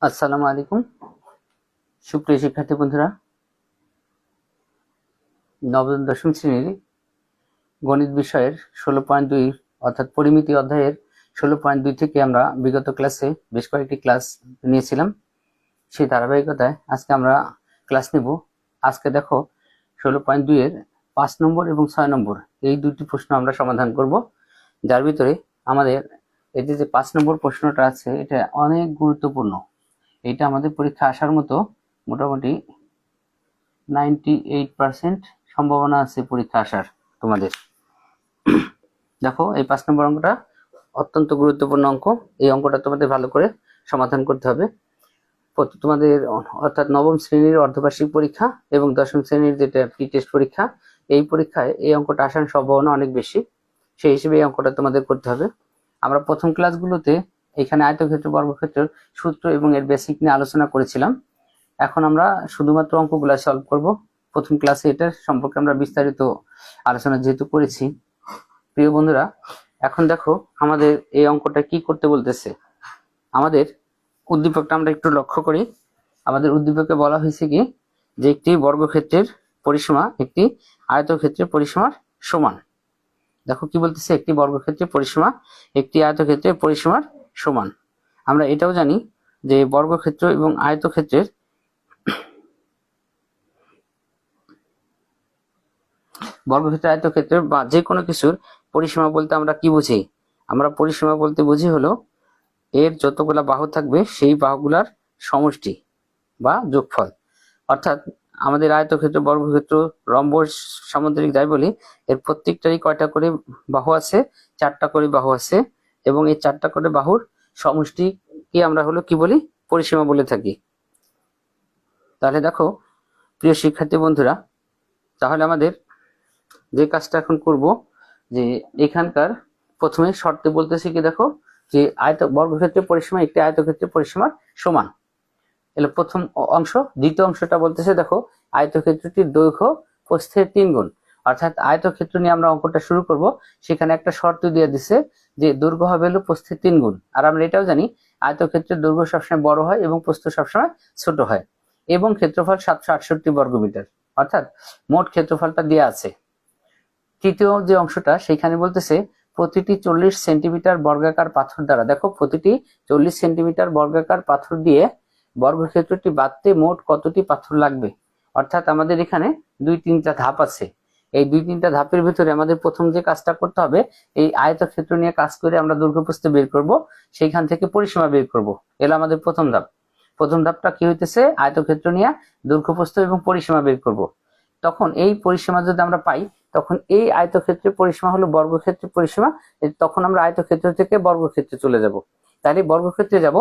আসসালামু আলাইকুম সুপ্রিয় শিক্ষার্থী বন্ধুরা, নবম দশম শ্রেণীর গণিত বিষয়ের 16.2 অর্থাৎ পরিমিতি অধ্যায়ের 16.2 থেকে আমরা বিগত ক্লাসে বেশ কয়েকটি ক্লাস নিয়েছিলাম। সেই ধারাবাহিকতায় আজকে আমরা ক্লাস নেব। আজকে দেখো 16.2 এর 5 নম্বর এবং 6 নম্বর এই দুটি প্রশ্ন আমরা সমাধান করব, যার ভিতরে আমাদের এই যে 5 নম্বর প্রশ্নটা আছে এটা অনেক গুরুত্বপূর্ণ। এটা আমাদের পরীক্ষা আসার মতো মোটামুটি 98% সম্ভাবনা আছে পরীক্ষা আসার তোমাদের। দেখো এই 5 নম্বর অঙ্কটা অত্যন্ত গুরুত্বপূর্ণ অঙ্ক। এই অঙ্কটা তোমাদের ভালো করে সমাধান করতে হবে। তোমাদের অর্থাৎ নবম শ্রেণীর অর্ধবার্ষিক পরীক্ষা এবং দশম শ্রেণীর যেটা প্রি টেস্ট পরীক্ষা, এই পরীক্ষায় এই অঙ্কটা আসার সম্ভাবনা অনেক বেশি। সেই হিসেবে এই অঙ্কটা তোমাদের করতে হবে। আমরা প্রথম ক্লাসগুলোতে এখানে আয়তক্ষেত্র বর্গক্ষেত্রের সূত্র এবং এর বেসিক নিয়ে আলোচনা করেছিলাম। এখন আমরা শুধুমাত্র অঙ্কগুলো সলভ করব। প্রথম ক্লাসে এটার সম্পর্কে আমরা বিস্তারিত আলোচনা যেহেতু করেছি। প্রিয় বন্ধুরা, এখন দেখো আমাদের এই অঙ্কটা কি করতে বলতেছে। আমাদের উদ্দীপকটা আমরা একটু লক্ষ্য করি। আমাদের উদ্দীপকে বলা হয়েছে কি যে একটি বর্গক্ষেত্রের পরিসীমা একটি আয়তক্ষেত্রের পরিসীমার সমান। দেখো কি বলতেছে, একটি বর্গক্ষেত্রের পরিসীমা একটি আয়তক্ষেত্রের পরিসীমার সমান। আমরা এটাও জানি যে বর্গক্ষেত্র এবং আয়তক্ষেত্রের বর্গক্ষেত্র আয়তক্ষেত্র বা যে কোনো কিছুর পরিসীমা বলতে আমরা কি বুঝি? আমরা পরিসীমা বলতে বুঝি হলো এর যতগুলা বাহু থাকবে সেই বাহুগুলার সমষ্টি বা যোগফল। অর্থাৎ আমাদের আয়তক্ষেত্র, বর্গক্ষেত্র, রম্বস, সামুদ্রিক যাই বলি, এর প্রত্যেকটারই কয়টা করে বাহু আছে? 4টা করে বাহু আছে। এবং এই 4টা করে বাহুর সমষ্টি কি আমরা হলো কি বলি? পরিসীমা বলে থাকি। তাহলে দেখো প্রিয় শিক্ষার্থী বন্ধুরা, তাহলে আমাদের যে কাজটা এখন করব যে এখানকার প্রথমে শর্তে বলতেছি কি, দেখো যে বর্গক্ষেত্রের পরিসীমা একটি আয়তক্ষেত্রের পরিসীমার সমান। এলো প্রথম অংশ। দ্বিতীয় অংশটা বলতেছে দেখো আয়তক্ষেত্রটির দৈর্ঘ্য প্রস্থের 3 গুণ। অর্থাৎ আয়তক্ষেত্র নিয়ে আমরা অঙ্কটা শুরু করব। সেখানে একটা শর্ত দিয়ে দিছে যে দৈর্ঘ্য হবে হলো প্রস্থের 3 গুণ। আর আমরা এটাও জানি আয়তক্ষেত্রের দৈর্ঘ্য সবসময় বড় হয় এবং প্রস্থ সবসময় ছোট হয়। এবং ক্ষেত্রফল 768 বর্গমিটার, অর্থাৎ মোট ক্ষেত্রফলটা দেওয়া আছে। তৃতীয় যে অংশটা সেখানে বলতেছে প্রতিটি 40 সেন্টিমিটার বর্গাকার পাথর দ্বারা, দেখো প্রতিটি 40 সেন্টিমিটার বর্গাকার পাথর দিয়ে বর্গক্ষেত্রটি বাঁধতে মোট কতটি পাথর লাগবে। অর্থাৎ আমাদের এখানে 2-3টা ধাপ আছে। এই 2-3টা ধাপের ভিতরে আমাদের প্রথম যে কাজটা করতে হবে, এই আয়তক্ষেত্র নিয়ে কাজ করে আমরা দৈর্ঘ্যপ্রস্থ বের করব, সেইখান থেকে পরিসীমা বের করব। এলো আমাদের প্রথম ধাপ। প্রথম ধাপটা কি হইতেছে? আয়তক্ষেত্র নিয়ে দৈর্ঘ্যপ্রস্থ এবং পরিসীমা বের করব। তখন এই পরিসীমা যদি আমরা পাই, তখন এই আয়তক্ষেত্রের পরিসীমা হলো বর্গক্ষেত্রের পরিসীমা। তখন আমরা আয়তক্ষেত্র থেকে বর্গক্ষেত্রে চলে যাব। তাহলে বর্গক্ষেত্রে যাব,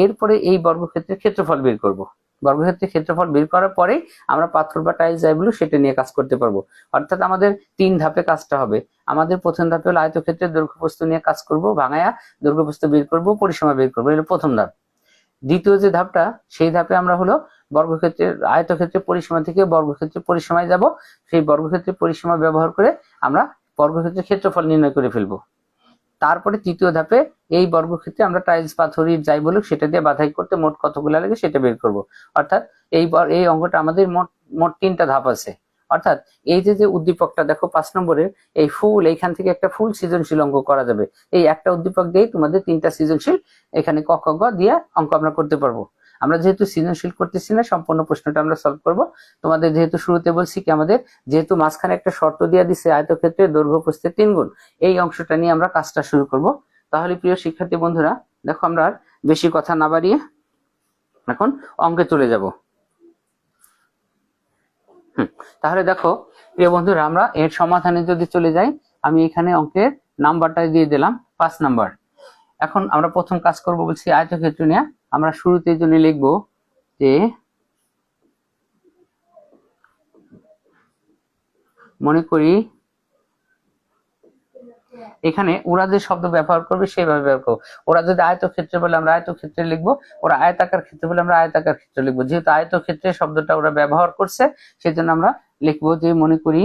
এরপরে এই বর্গক্ষেত্রের ক্ষেত্রফল বের করব। বর্গক্ষেত্রের ক্ষেত্রফল বের করার পরে আমরা পাথর বা টাইলস যাইগুলো সেটা নিয়ে কাজ করতে পারবো। অর্থাৎ আমাদের 3 ধাপে কাজটা হবে। আমাদের প্রথম ধাপে হলো আয়তক্ষেত্রের দৈর্ঘ্যপ্রস্থ নিয়ে কাজ করব, ভাঙায়া দৈর্ঘ্যপ্রস্থ বের করব, পরিসীমা বের করবো। এটা প্রথম ধাপ। দ্বিতীয় যে ধাপটা, সেই ধাপে আমরা হলো বর্গক্ষেত্রের আয়তক্ষেত্রের পরিসীমা থেকে বর্গক্ষেত্রের পরিসীমায় যাব। সেই বর্গক্ষেত্রের পরিসীমা ব্যবহার করে আমরা বর্গক্ষেত্রের ক্ষেত্রফল নির্ণয় করে ফেলবো। তারপরে তৃতীয় ধাপে এই বর্গক্ষেত্রে আমরা টাইলস, পাথর, ইট যাই বলুক সেটা দিয়ে বাধাই করতে মোট কতগুলো লাগে সেটা বের করব। অর্থাৎ এই অঙ্কটা আমাদের মোট 3টা ধাপ আছে। অর্থাৎ এই যে উদ্দীপকটা দেখো 5 নম্বরের, এই ফুল এইখান থেকে একটা ফুল সৃজনশীল অঙ্ক করা যাবে। এই একটা উদ্দীপক দিয়েই তোমাদের 3টা সৃজনশীল এখানে ক খ গ দিয়ে অঙ্ক আমরা করতে পারবো। আমরা যেহেতু সৃজনশীল করতেছি না, সম্পূর্ণ প্রশ্নটা আমরা সলভ করব। তোমাদের যেহেতু শুরুতে বলছি কি, আমাদের যেহেতু মাঝখানে একটা শর্ত দিয়ে দিছে আয়তক্ষেত্রের দৈর্ঘ্য প্রস্থের 3 গুণ, এই অংশটা নিয়ে আমরা কাজটা শুরু করব। তাহলে প্রিয় শিক্ষার্থী বন্ধুরা, দেখো আমরা আর বেশি কথা না বাড়িয়ে এখন অঙ্কে চলে যাব। তাহলে দেখো প্রিয় বন্ধুরা, আমরা এর সমাধানে যদি চলে যাই, আমি এখানে অঙ্কের নাম্বারটা দিয়ে দিলাম 5 নাম্বার। এখন আমরা প্রথম কাজ করব বলছি আয়তক্ষেত্র নিয়ে। আমরা শুরুতে জন্য লিখবো যে মনে করি, এখানে ওরা যে শব্দ ব্যবহার করবে সেভাবে ব্যবহার করবো। ওরা যদি আয়তক্ষেত্রে বলে আমরা আয়তক্ষেত্রে লিখবো, ওরা আয়তাকার ক্ষেত্রে বলে আমরা আয়তাকার ক্ষেত্রে লিখবো। যেহেতু আয়তক্ষেত্রে শব্দটা ওরা ব্যবহার করছে, সেজন্য আমরা লিখবো যে মনে করি,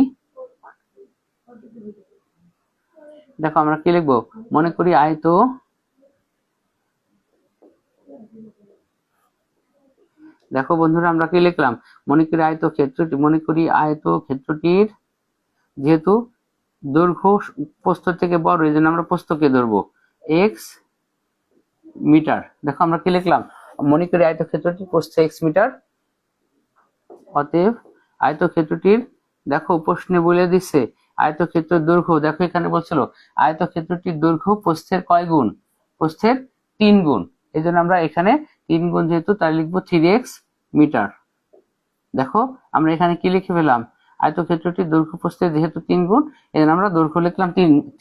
দেখো আমরা কি লিখবো, মনে করি দেখো বন্ধুরা আমরা কি লিখলাম, মনে করি আয়তক্ষেত্রটির যেহেতু দৈর্ঘ্য প্রস্থ থেকে বড়, এই জন্য আমরা প্রস্থকে ধরবো এক্স মিটার। দেখো আমরা কি লিখলাম, মনে করি আয়তক্ষেত্রটির প্রস্থ এক্স মিটার। অতএব আয়তক্ষেত্রটির, দেখো প্রশ্নে বলে দিচ্ছে আয়তক্ষেত্রের দৈর্ঘ্য, দেখো এখানে বলছিল আয়তক্ষেত্রটির দৈর্ঘ্য প্রস্থের কয় গুণ, প্রস্থের 3 গুণ। এই জন্য আমরা এখানে 3 গুণ যেহেতু, তাই লিখবো 3x মিটার। দেখো আমরা এখানে কি লিখে ফেলাম, আয়তক্ষেত্রটির দৈর্ঘ্য প্রস্থের যেহেতু 3 গুণ, এই জন্য আমরা দৈর্ঘ্য লিখলাম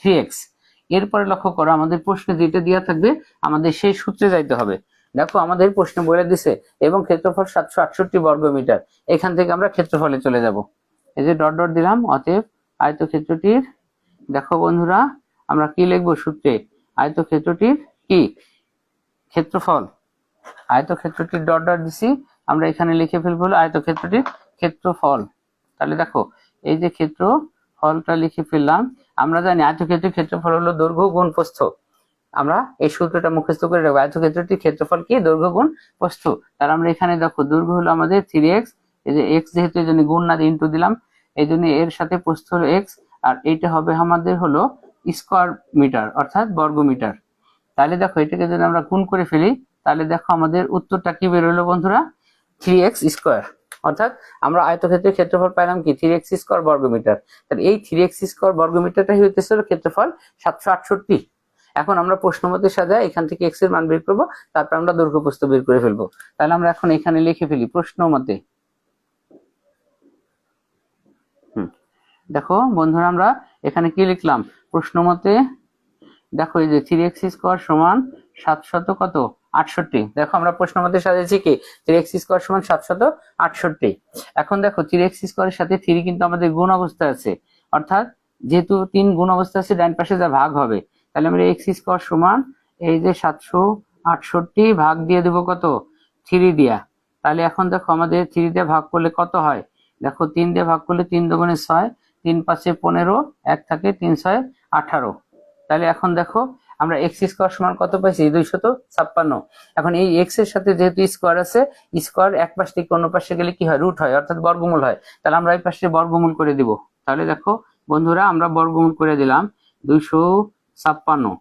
3x। এরপরে লক্ষ্য করো আমাদের প্রশ্নে যেটা দেওয়া থাকবে আমাদের সেই সূত্রে যাইতে হবে। দেখো আমাদের প্রশ্নে বলে দিছে এবং ক্ষেত্রফল 768 বর্গ মিটার। এখান থেকে আমরা ক্ষেত্রফলে চলে যাব, এই যে ডট ডট দিলাম। অতএব আয়তক্ষেত্রটির, দেখো বন্ধুরা আমরা কি লিখবো সূত্রে, আয়তক্ষেত্রটির কি ক্ষেত্রফল, আয়তক্ষেত্রটির ডট ডট দিছি, আমরা এখানে লিখে ফেলবো হলো আয়তক্ষেত্রটির ক্ষেত্রফল। তাহলে দেখো এই যে ক্ষেত্রফলটা লিখে ফেললাম। আমরা জানি আয়তক্ষেত্রের ক্ষেত্রফল হলো দৈর্ঘ্য গুণ প্রস্থ। আমরা এই সূত্রটা মুখস্থ করে রাখবো, আয়তক্ষেত্রটির ক্ষেত্রফল কি, দৈর্ঘ্য গুণ প্রস্থ। তাহলে আমরা এখানে দেখো দৈর্ঘ্য হলো আমাদের 3x, এই যে x যেহেতু এই জন্য গুণ না ইনটু দিলাম, এই জন্য এর সাথে প্রস্থ হলো x, আর এইটা হবে আমাদের হলো স্কয়ার মিটার অর্থাৎ বর্গ মিটার। তাহলে দেখো এটাকে যদি আমরা গুণ করে ফেলি, তাহলে দেখো আমাদের উত্তরটা কি বের হলো বন্ধুরা, 3x স্কয়ার। অর্থাৎ আমরা আয়তক্ষেত্রের ক্ষেত্রফল পাইলাম কি 3x স্কয়ার বর্গ মিটার। তাহলে এই 3x স্কয়ার বর্গ মিটারটাই হইতেছিল ক্ষেত্রফল 768। এখন আমরা প্রশ্ন মতে সাজায় এখান থেকে x এর মান বের করবো, তারপর আমরা দৈর্ঘ্য প্রস্থ বের করে ফেলবো। তাহলে আমরা এখন এখানে লিখে ফেলি প্রশ্ন মতে। দেখো বন্ধুরা আমরা এখানে কি লিখলাম, প্রশ্ন মতে দেখো এই যে 3x স্কয়ার সমান 768। দেখো আমরা প্রশ্ন মতে সাজিয়েছি কি 3x স্কয়ার সমান 768। এখন দেখো 3x স্কয়ারের সাথে 3 কিন্তু আমাদের গুণ অবস্থায় আছে, অর্থাৎ যেহেতু 3 গুণ অবস্থা আছে ডান পাশে যা ভাগ হবে, তাহলে আমরা x স্কয়ার সমান এই যে 768 ভাগ দিয়ে দেব কত, 3 দিয়া। তাহলে এখন দেখো আমাদের 3 দিয়ে ভাগ করলে কত হয়, দেখো 3 দিয়ে ভাগ করলে 3 দুগুণে 6, 3 5 15, 1 থাকে 3 6 18। তাহলে এখন দেখো আমরা x স্কয়ার সমান কত পাইছি, 256। এখন এই x এর সাথে যেহেতু স্কয়ার আছে, স্কয়ার এক পাশ থেকে অন্য পাশে গেলে কি হয়, রুট হয় অর্থাৎ বর্গমূল হয়। তাহলে আমরা এই পাশে বর্গমূল করে দিব। তাহলে দেখো বন্ধুরা আমরা বর্গমূল করে দিলাম 256।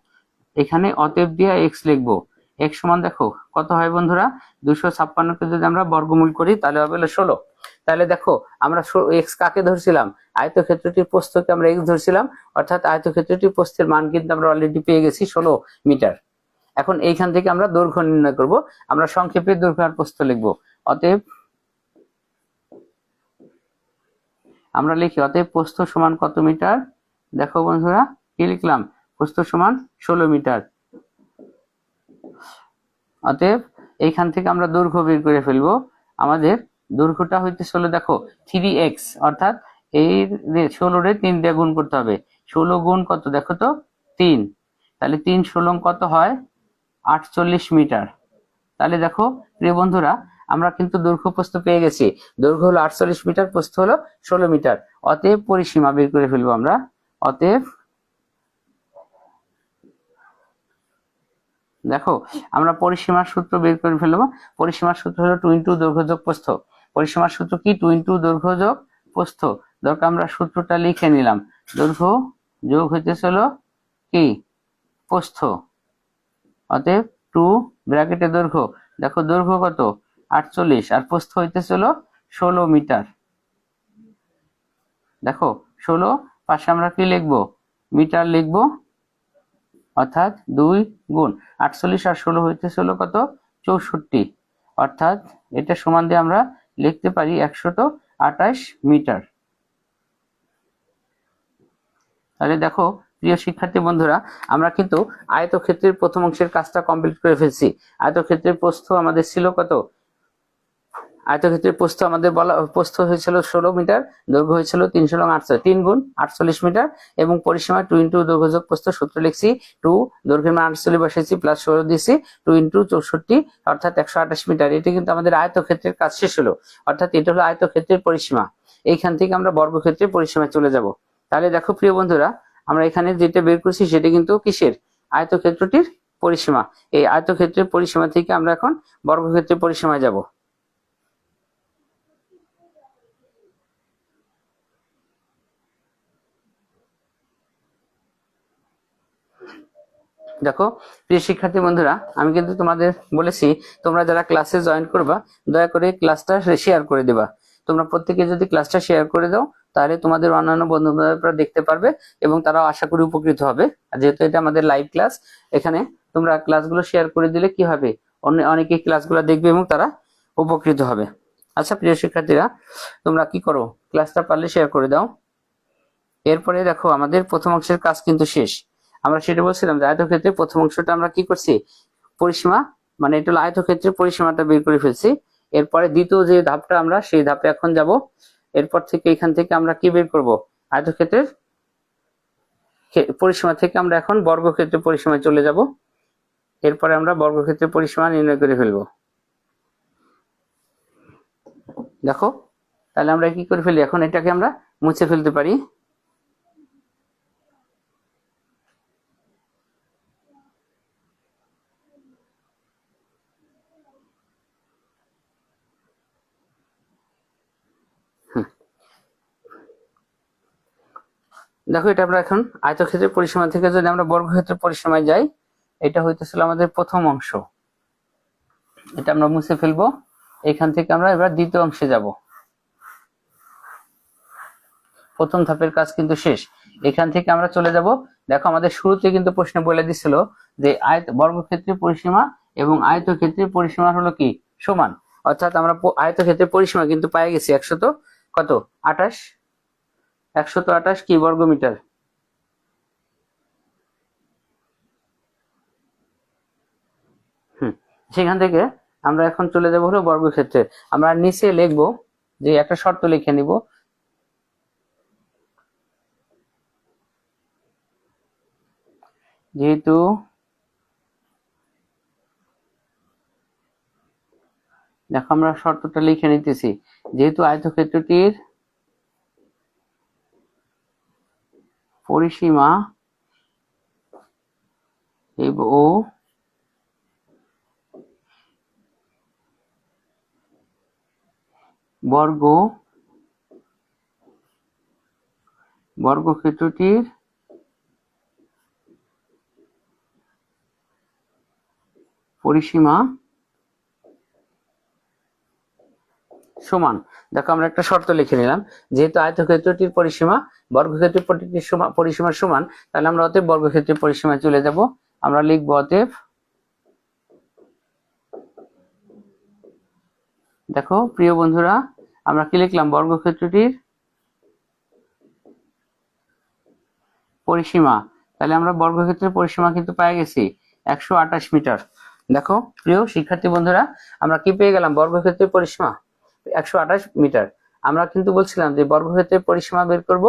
এখানে অতএব দিয়ে x লিখবো, x সমান দেখো কত হয় বন্ধুরা, 256কে যদি আমরা বর্গমূল করি তাহলে হবে 16। তাহলে দেখো আমরা x কাকে ধরছিলাম, আয়তক্ষেত্রটির প্রস্থকে আমরা x ধরছিলাম, অর্থাৎ আয়তক্ষেত্রটির প্রস্থের মান কিন্তু আমরা অলরেডি পেয়ে গেছি 16 মিটার। এখন এইখান থেকে আমরা দৈর্ঘ্য নির্ণয় করব, আমরা সংক্ষেপে দৈর্ঘ্য আর প্রস্থ লিখব। অতএব আমরা লিখি অতএব প্রস্থ সমান কত মিটার, দেখো বন্ধুরা কি লিখলাম, প্রস্থ সমান 16 মিটার। অতএব এইখান থেকে আমরা দৈর্ঘ্য বের করে ফেলবো। আমাদের দৈর্ঘ্যটা হইতেছিল দেখো 3x, অর্থাৎ এই 16 রে 3 দিয়ে গুণ করতে হবে। 16 গুণ কত দেখো তো 3, তাহলে 3 16 কত হয় 48 মিটার। তাহলে দেখো প্রিয় বন্ধুরা আমরা কিন্তু দৈর্ঘ্য প্রস্থ পেয়ে গেছি, দৈর্ঘ্য হলো 48 মিটার, প্রস্থ হলো 16 মিটার। অতএব পরিসীমা বের করে ফেলবো আমরা। অতএব দেখো আমরা পরিসীমার সূত্র বের করে ফেলবো। পরিসীমার সূত্র হলো 2 ইন্টু দৈর্ঘ্য যোগ প্রস্থ। পরিসীমার সূত্র কি 2 ইন্টু দৈর্ঘ্য যোগ প্রস্থ। দরকার আমরা সূত্রটা লিখে নিলাম, দৈর্ঘ্য যোগ হইতেছিল কি প্রস্থ। অতএব 2 ব্র্যাকেটে দৈর্ঘ্য, দেখো দৈর্ঘ্য কত 48 আর প্রস্থ হইতেছিল 16 মিটার। দেখো 16 পাশে আমরা কি লিখবো, মিটার লিখবো, অর্থাৎ 2 গুণ 48 আর 16 হইতেছিল কত 64, অর্থাৎ এটা সমান দিয়ে আমরা লিখতে পারি 128 মিটার। তাহলে দেখো প্রিয় শিক্ষার্থী বন্ধুরা আমরা কিন্তু আয়তক্ষেত্রের প্রথম অংশের কাজটা কমপ্লিট করে ফেলছি। আয়তক্ষেত্রের প্রস্থ আমাদের ছিল কত, আয়তক্ষেত্রের প্রস্থ আমাদের বলা প্রস্থ হয়েছিল 16 মিটার, দৈর্ঘ্য হয়েছিল 3 গুণ 48 মিটার, এবং পরিসীমা 2 ইন্টু দৈর্ঘ্য যোগ প্রস্থ সূত্র লিখছি। 2 দৈর্ঘ্যের মান 48 বসাইছি, প্লাস 16 দিয়েছি, 2 ইন্টু 64 অর্থাৎ 128 মিটার। এটা কিন্তু আমাদের আয়তক্ষেত্রের কাজ শেষ হলো, অর্থাৎ এটা হলো আয়তক্ষেত্রের পরিসীমা। এইখান থেকে আমরা বর্গক্ষেত্রের পরিসীমায় চলে যাব। তাহলে দেখো প্রিয় বন্ধুরা আমরা এখানে যেটা বের করছি সেটা কিন্তু কিসের, আয়তক্ষেত্রটির পরিসীমা। এই আয়তক্ষেত্রের পরিসীমা থেকে আমরা এখন বর্গক্ষেত্রের পরিসীমায় যাব। দেখো প্রিয় শিক্ষার্থী বন্ধুরা, আমি কিন্তু তোমাদের বলেছি তোমরা যারা ক্লাসে জয়েন করবা দয়া করে ক্লাসটা শেয়ার করে দেবা। তোমরা প্রত্যেকে যদি ক্লাসটা শেয়ার করে দাও তাহলে তোমাদের অন্যান্য বন্ধু বান্ধবরা দেখতে পারবে এবং তারাও আশা করি উপকৃত হবে। আর যেহেতু এটা আমাদের লাইভ ক্লাস, এখানে তোমরা ক্লাসগুলো শেয়ার করে দিলে কি হবে, অনেকে ক্লাসগুলো দেখবে এবং তারা উপকৃত হবে। আচ্ছা প্রিয় শিক্ষার্থীরা, তোমরা কি করো, ক্লাসটা পারলে শেয়ার করে দাও। এরপরে দেখো আমাদের প্রথম অংশের কাজ কিন্তু শেষ। আমরা সেটা বলছিলাম যে আয়তক্ষেত্রের প্রথম অংশটা আমরা কি করছি, পরিসীমা মানে এটা হলো আয়তক্ষেত্রের পরিসীমাটা বের করে ফেলছি। এরপরে দ্বিতীয় যে ধাপটা আমরা সেই ধাপে এখন যাব। এরপর থেকে এখান থেকে আমরা কি বের করব, আয়তক্ষেত্রের পরিসীমা থেকে আমরা এখন বর্গক্ষেত্রের পরিসীমায় চলে যাব। এরপরে আমরা বর্গক্ষেত্রের পরিসীমা নির্ণয় করে ফেলবো। দেখো তাহলে আমরা কি করে ফেলি, এখন এটাকে আমরা মুছে ফেলতে পারি। দেখো এটা আমরা এখন আয়তক্ষেত্রের পরিসীমা থেকে যদি আমরা বর্গক্ষেত্রের পরিসীমায় যাই, এটা হইতেছিল আমাদের প্রথম অংশ, এটা আমরা মুছে ফেলবো। এখান থেকে আমরা এবার দ্বিতীয় অংশে যাব। প্রথম ধাপের কাজ কিন্তু শেষ, এখান থেকে আমরা চলে যাব। দেখো আমাদের শুরুতে কিন্তু প্রশ্নে বলে দিছিল যে বর্গক্ষেত্রের পরিসীমা এবং আয়তক্ষেত্রের পরিসীমা হলো কি সমান, অর্থাৎ আমরা আয়তক্ষেত্রের পরিসীমা কিন্তু পেয়ে গেছি 128 কি বর্গমিটার। সেখান থেকে আমরা এখন চলে যাবো হলো বর্গক্ষেত্রে। আমরা নিচে লিখবো যে একটা শর্ত লিখে নিব, যেহেতু দেখো আমরা শর্তটা লিখে নিতেছি, যেহেতু আয়তক্ষেত্রটির পরিসীমা ও বর্গক্ষেত্রটির পরিসীমা সমান। দেখো আমরা একটা শর্ত লিখে নিলাম, যেহেতু আয়তক্ষেত্রটির পরিসীমা বর্গক্ষেত্রের পরিসীমার সমান, তাহলে আমরা অতএব বর্গক্ষেত্রের পরিসীমায় চলে যাব। আমরা লিখবো অতএব, দেখো প্রিয় বন্ধুরা আমরা কি লিখলাম, বর্গক্ষেত্রটির পরিসীমা, তাহলে আমরা বর্গক্ষেত্রের পরিসীমা কিন্তু পেয়ে গেছি 128 মিটার। দেখো প্রিয় শিক্ষার্থী বন্ধুরা, আমরা কি পেয়ে গেলাম, বর্গক্ষেত্রের পরিসীমা 128 মিটার। আমরা কিন্তু বলছিলাম যে বর্গক্ষেত্রের পরিসীমা বের করব,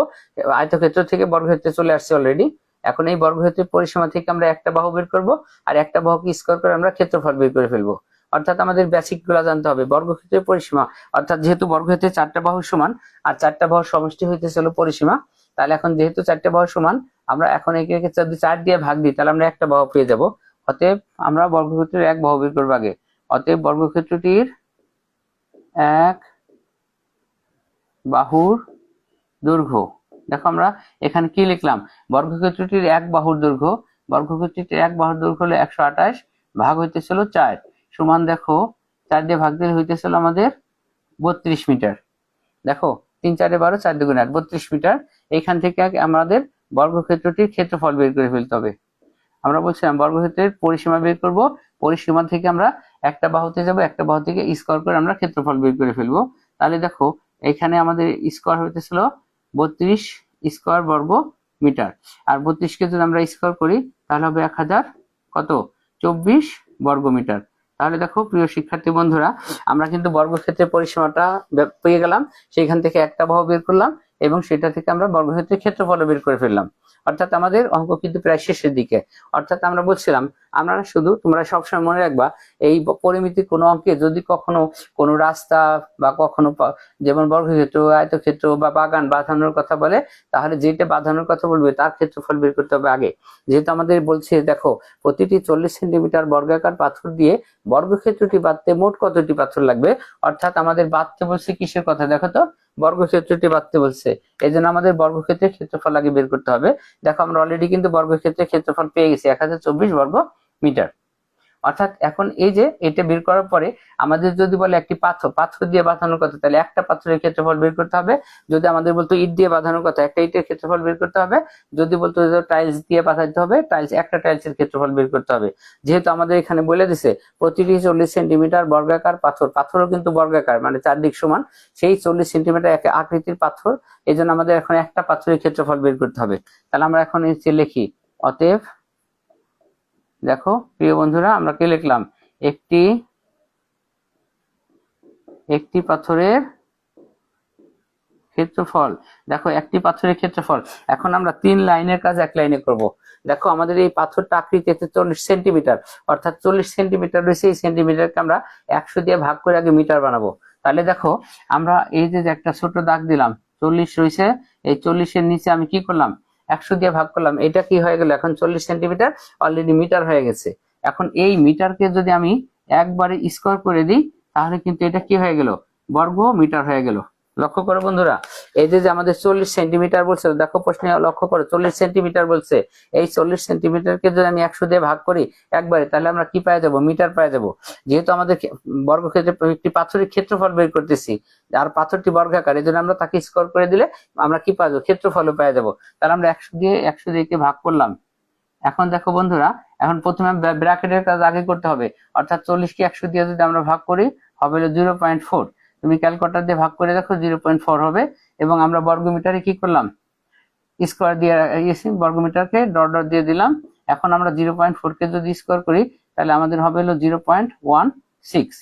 আয়তক্ষেত্র থেকে বর্গক্ষেত্রে চলে আসছে অলরেডি। এখন এই বর্গক্ষেত্রের পরিসীমা থেকে আমরা একটা বাহু বের করব, আর একটা বাহুকে স্কয়ার করে আমরা ক্ষেত্রফল বের করে ফেলবো। অর্থাৎ আমাদের বেসিক গুলা জানতে হবে, বর্গক্ষেত্রের পরিসীমা অর্থাৎ যেহেতু বর্গক্ষেত্রের 4টা বাহু সমান আর 4টা বাহুর সমষ্টি হইতেছিল পরিসীমা, তাহলে এখন যেহেতু 4টা বাহু সমান, আমরা এখন একে যদি 4 দিয়ে ভাগ দিই তাহলে আমরা একটা বাহু পেয়ে যাব। অতএব আমরা বর্গক্ষেত্রের এক বাহু বের করবো আগে। অতএব বর্গক্ষেত্রটির এক বাহুর দৈর্ঘ্য, দেখো আমরা এখানে কি লিখলাম, বর্গক্ষেত্রটির এক বাহুর দৈর্ঘ্য, বর্গক্ষেত্রটির এক বাহুর দৈর্ঘ্য হলো 128, ভাগ হইতেছিল 4, সমান দেখো 4 দিয়ে ভাগ দিলে হইতেছিল আমাদের 32 মিটার। দেখো 3 4 12, 4 2 8, 32 মিটার। এখান থেকে আমাদের বর্গক্ষেত্রটির ক্ষেত্রফল বের করে ফেলতে হবে। আমরা বলছিলাম বর্গক্ষেত্রের পরিসীমা বের করব, পরিসীমা থেকে আমরা একটা বাহুতে যাব, একটা বাহু থেকে স্কয়ার করে আমরা ক্ষেত্রফল বের করে ফেলবো। তাহলে দেখো এখানে আমাদের স্কয়ার হইতেছিল 32 স্কয়ার বর্গ মিটার, আর 32 কে যদি আমরা স্কয়ার করি তাহলে হবে 1024 বর্গ মিটার। তাহলে দেখো প্রিয় শিক্ষার্থী বন্ধুরা, আমরা কিন্তু বর্গক্ষেত্রের পরিসীমাটা পেয়ে গেলাম, সেখান থেকে একটা বাহু বের করলাম এবং সেটা থেকে আমরা বর্গক্ষেত্রের ক্ষেত্রফল বের করে ফেললাম। অর্থাৎ আমাদের অঙ্ক কিন্তু প্রায় শেষের দিকে। অর্থাৎ আমরা বলছিলাম, আমরা শুধু তোমরা সবসময় মনে রাখবা, এই পরিমিতি কোনো অঙ্কে যদি কখনো কোনো রাস্তা বা কখনো যেমন বর্গক্ষেত্র, আয়তক্ষেত্র বা বাগান বাঁধানোর কথা বলে, তাহলে যেটা বাঁধানোর কথা বলবে তার ক্ষেত্রফল বের করতে হবে আগে। যেহেতু আমাদের বলছে দেখো প্রতিটি 40 সেন্টিমিটার বর্গাকার পাথর দিয়ে বর্গক্ষেত্রটি বাঁধতে মোট কতটি পাথর লাগবে, অর্থাৎ আমাদের বাঁধতে বলছে কিসের কথা, দেখো তো বর্গক্ষেত্রটি বাঁধতে বলছে এই জন্য আমাদের বর্গক্ষেত্রের ক্ষেত্রফল আগে বের করতে হবে। দেখো আমরা অলরেডি কিন্তু বর্গক্ষেত্রের ক্ষেত্রফল পেয়ে গেছি 1024 বর্গ মিটার। অর্থাৎ এখন এই যে এটা বের করার পরে আমাদের যদি বলে একটি পাথর দিয়ে বাঁধানোর কথা, তাহলে একটা পাথরের ক্ষেত্রফল বের করতে হবে। যদি আমাদের বলতো ইট দিয়ে বাঁধানোর কথা, একটা ইটের ক্ষেত্রফল বের করতে হবে। যদি বলতো টাইলস দিয়ে বাঁধাতে হবে, একটা টাইলসের ক্ষেত্রফল বের করতে হবে। যেহেতু আমাদের এখানে বলে দিছে প্রতিটি 40 সেন্টিমিটার বর্গাকার পাথরও কিন্তু বর্গাকার, মানে চারদিক সমান, সেই 40 সেন্টিমিটার এক আকৃতির পাথর। এই জন্য আমাদের এখন একটা পাথরের ক্ষেত্রফল বের করতে হবে। তাহলে আমরা এখন নিচে লিখি, অতএব দেখো প্রিয় বন্ধুরা, আমরা কি লিখলাম, একটি পাথরের ক্ষেত্রফল। দেখো একটি পাথরের ক্ষেত্রফল। এখন আমরা 3 লাইনের কাজ 1 লাইনে করব। দেখো আমাদের এই পাথরটা আকৃতিতে 40 সেন্টিমিটার, অর্থাৎ 40 সেন্টিমিটার রয়েছে। এই সেন্টিমিটারকে আমরা 100 দিয়ে ভাগ করে আগে মিটার বানাবো। তাহলে দেখো আমরা এই যে একটা ছোট দাগ দিলাম, 40 রয়েছে, এই 40 এর নিচে আমি কি করলাম, 100 দিয়ে ভাগ করলাম। এটা কি হয়ে গেল, এখন 40 সেন্টিমিটার অলরেডি মিটার হয়ে গেছে। এখন এই মিটারকে যদি আমি একবারে স্কোয়ার করে দিই, তাহলে কিন্তু এটা কি হয়ে গেল, বর্গ মিটার হয়ে গেল। লক্ষ্য করো বন্ধুরা, এই যে আমাদের 40 সেন্টিমিটার বলছে, দেখো প্রশ্নে লক্ষ্য করো 40 সেন্টিমিটার বলছে। এই 40 সেন্টিমিটারকে যদি আমি 100 দিয়ে ভাগ করি একবারে, তাহলে আমরা কি পেয়ে যাব, মিটার পেয়ে যাব। যেহেতু আমাদের বর্গক্ষেত্রে একটি পাথরের ক্ষেত্রফল বের করতেছি, আর পাথরটি বর্গাকার, এই জন্য আমরা তাকে স্কোয়ার করে দিলে আমরা কি পাবো, ক্ষেত্রফলও পেয়ে যাব। তাহলে আমরা 100 দিয়ে ভাগ করলাম। এখন দেখো বন্ধুরা, এখন প্রথমে ব্র্যাকেটের কাজ আগে করতে হবে। অর্থাৎ 40 কে 100 দিয়ে যদি আমরা ভাগ করি, হবে 0.4। তুমি ক্যালকুলেটর দিয়ে ভাগ করে দেখো 0.4 হবে। এবং আমরা বর্গমিটারে কি করলাম, স্কোয়ার দিয়ে বর্গমিটারকে ডট দিয়ে দিলাম। এখন আমরা 0.4 কে যদি স্কোয়ার করি, তাহলে আমাদের হবে 0.16।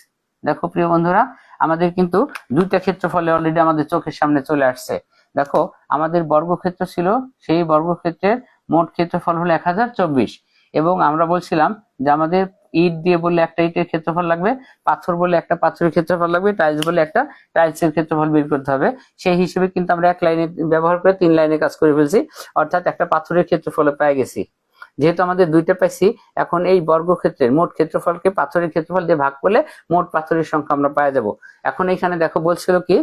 দেখো প্রিয় বন্ধুরা, আমাদের কিন্তু দুইটা ক্ষেত্রফলে অলরেডি আমাদের চোখের সামনে চলে আসছে। দেখো আমাদের বর্গক্ষেত্র ছিল, সেই বর্গক্ষেত্রের মোট ক্ষেত্রফল হলো 1024। এবং আমরা বলছিলাম যে আমাদের ইট দিয়ে বললে একটা ইটের ক্ষেত্রফল লাগবে, পাথর বলে একটা পাথরের ক্ষেত্রফল লাগবে, টাইলস বলে একটা টাইলসের ক্ষেত্রফল বের করতে হবে। সেই হিসেবে কিন্তু আমরা 1 লাইনে ব্যবহার করে 3 লাইনে কাজ করে ফেলছি। অর্থাৎ একটা পাথরের ক্ষেত্রফল পেয়ে গেছি। যেহেতু আমাদের দুইটা পাইছি, এখন এই বর্গক্ষেত্রের মোট ক্ষেত্রফলকে পাথরের ক্ষেত্রফল দিয়ে ভাগ করলে মোট পাথরের সংখ্যা আমরা পেয়ে যাব। এখন এখানে দেখো বলছিল কি,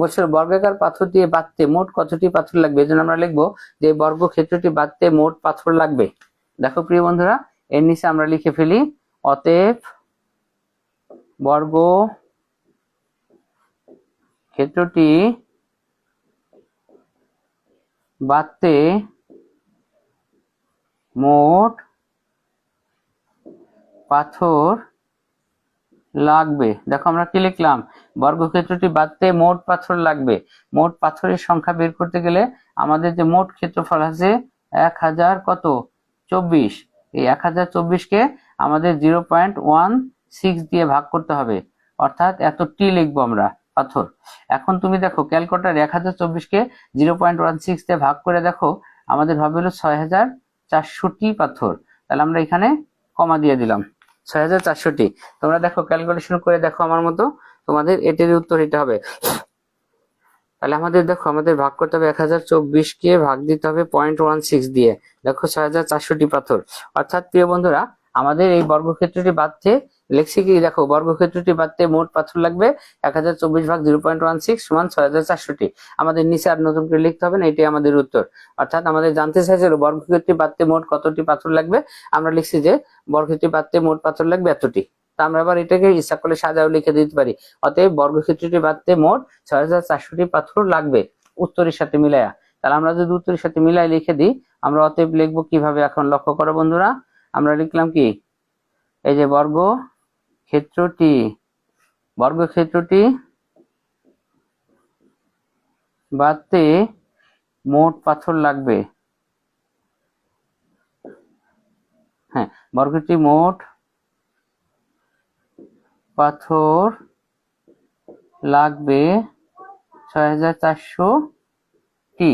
বলছিল বর্গাকার পাথর দিয়ে বাঁধতে মোট কতটি পাথর লাগবে। এই জন্য আমরা লিখবো যে বর্গক্ষেত্রটি বাঁধতে মোট পাথর লাগবে। দেখো প্রিয় বন্ধুরা, এর নিচে আমরা লিখে ফেলি, অতএব বর্গ ক্ষেত্রটি বাঁধতে মোট পাথর লাগবে। দেখো আমরা কি লিখলাম, বর্গক্ষেত্রটি বাঁধতে মোট পাথর লাগবে। মোট পাথরের সংখ্যা বের করতে গেলে আমাদের যে মোট ক্ষেত্রফল আছে 1000 কত 24, এই 1024 কে আমাদের 0.16 দিয়ে ভাগ করতে হবে। অর্থাৎ এতটি লিখবো আমরা পাথর। এখন তুমি দেখো ক্যালকুলেটর 1024 কে 0.16 দিয়ে ভাগ করে দেখো, আমাদের হবে হলো 6400টি পাথর। তাহলে আমরা এখানে কমা দিয়ে দিলাম 6400টি। তোমরা দেখো ক্যালকুলেশন করে দেখো আমার মতো, তোমাদের এটির উত্তর এটা হবে। তাহলে আমাদের দেখো আমাদের ভাগ করতে হবে 1024 কে ভাগ দিতে হবে 0.16 দিয়ে। দেখো 6400টি পাথর। অর্থাৎ প্রিয় বন্ধুরা, আমাদের এই বর্গক্ষেত্রটি বাঁধতে লিখছি কি, দেখো বর্গক্ষেত্রটি বাঁধতে মোট পাথর লাগবে 1024 ভাগ 0.16 সমান 6400টি। আমাদের নিচে আর নতুন করে লিখতে হবে না, এটাই আমাদের উত্তর। অর্থাৎ আমাদের জানতে চাইছিল বর্গক্ষেত্রটি বাঁধতে মোট কতটি পাথর লাগবে, আমরা লিখছি যে বর্গক্ষেত্রটি বাঁধতে মোট পাথর লাগবে এতটি। তা আমরা আবার এটাকে ইচ্ছা করলে সাজাও লিখে দিতে পারি, অতএব বর্গক্ষেত্রটি বাঁধতে মোট 6400টি পাথর লাগবে উত্তরের সাথে মিলাইয়া। তাহলে আমরা যদি উত্তরের সাথে মিলাই লিখে দিই, আমরা অতএব লিখবো কিভাবে, এখন লক্ষ্য করো বন্ধুরা, আমরা লিখলাম কি, এই যে বর্গক্ষেত্রটি বাঁধতে মোট পাথর লাগবে। হ্যাঁ, বর্গক্ষেত্রটি মোট পাথর লাগবে 6400টি।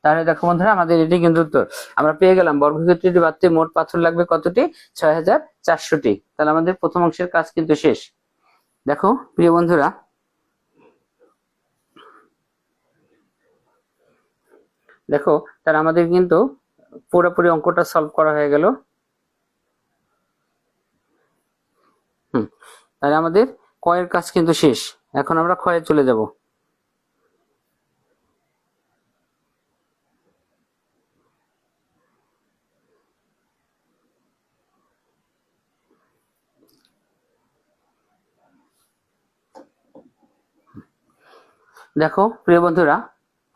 তাহলে দেখো বন্ধুরা, আমাদের এটি কিন্তু উত্তর আমরা পেয়ে গেলাম। বর্গক্ষেত্রটি বাঁধতে মোট পাথর লাগবে কতটি, 6400টি। তাহলে আমাদের প্রথম অংশের কাজ কিন্তু শেষ। দেখো প্রিয় বন্ধুরা, দেখো তাহলে আমাদের কিন্তু পুরোপুরি অঙ্কটা সলভ করা হয়ে গেল। তাহলে আমাদের কয়ের কাজ কিন্তু শেষ। এখন আমরা ক্ষয়ে চলে যাব। দেখো প্রিয় বন্ধুরা,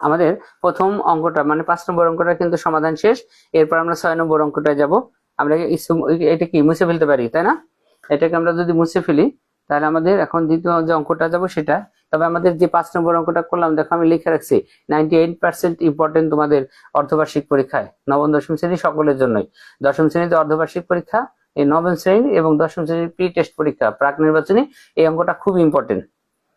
আমাদের প্রথম অঙ্কটা মানে 5 নম্বর অঙ্কটা কিন্তু সমাধান শেষ। এরপর আমরা 6 নম্বর অঙ্কটায় যাব। আমরা এটা কি মুছে ফেলতে পারি, তাই না? এটাকে আমরা যদি মুছে ফেলি তাহলে আমাদের এখন দ্বিতীয় যে অঙ্কটা যাব সেটা। তবে আমাদের যে 5 নম্বর অঙ্কটা করলাম, দেখো আমি লিখে রাখছি 98% ইম্পর্টেন্ট তোমাদের অর্ধবার্ষিক পরীক্ষায়, নবম দশম শ্রেণী সকলের জন্যই। দশম শ্রেণীতে অর্ধবার্ষিক পরীক্ষা, এই নবম শ্রেণী এবং দশম শ্রেণীর প্রি টেস্ট পরীক্ষা প্রাক নির্বাচনী, এই অঙ্কটা খুব ইম্পর্টেন্ট।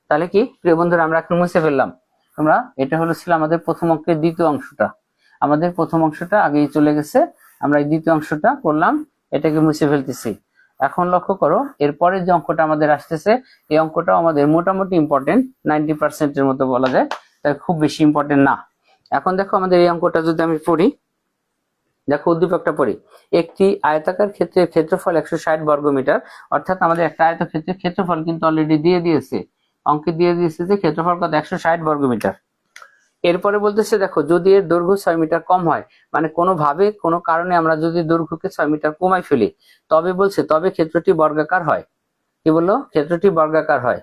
তাহলে কি প্রিয় বন্ধুরা, আমরা এখন মুছে ফেললাম। তোমরা এটা ছিল আমাদের প্রথম অঙ্কের দ্বিতীয় অংশটা। আমাদের প্রথম অংশটা আগেই চলে গেছে, আমরা এই দ্বিতীয় অংশটা করলাম, এটাকে মুছে ফেলতেছি। এখন লক্ষ্য করো, এরপরের যে অঙ্কটা আমাদের আসতেছে, এই অঙ্কটাও আমাদের মোটামুটি ইম্পর্টেন্ট, 90%-এর মতো বলা যায়, তাই খুব বেশি ইম্পর্টেন্ট না। এখন দেখো আমাদের এই অঙ্কটা যদি আমি পড়ি, দেখো উদ্দীপকটা পড়ি। একটি আয়তাকার ক্ষেত্রের ক্ষেত্রফল 160 বর্গমিটার, অর্থাৎ আমাদের একটা আয়তক্ষেত্রের ক্ষেত্রফল কিন্তু অলরেডি দিয়ে দিয়েছে, অঙ্কে দিয়ে দিয়েছে যে ক্ষেত্রফল কত 160 বর্গমিটার। এরপরে বলতেছে দেখো, যদি এর দৈর্ঘ্য 6 মিটার কম হয়, মানে কোনোভাবে কোনো কারণে আমরা যদি দৈর্ঘ্যকে 6 মিটার কমাই ফেলি, তবে বলছে তবে ক্ষেত্রটি বর্গাকার হয়। কি বললো? ক্ষেত্রটি বর্গাকার হয়।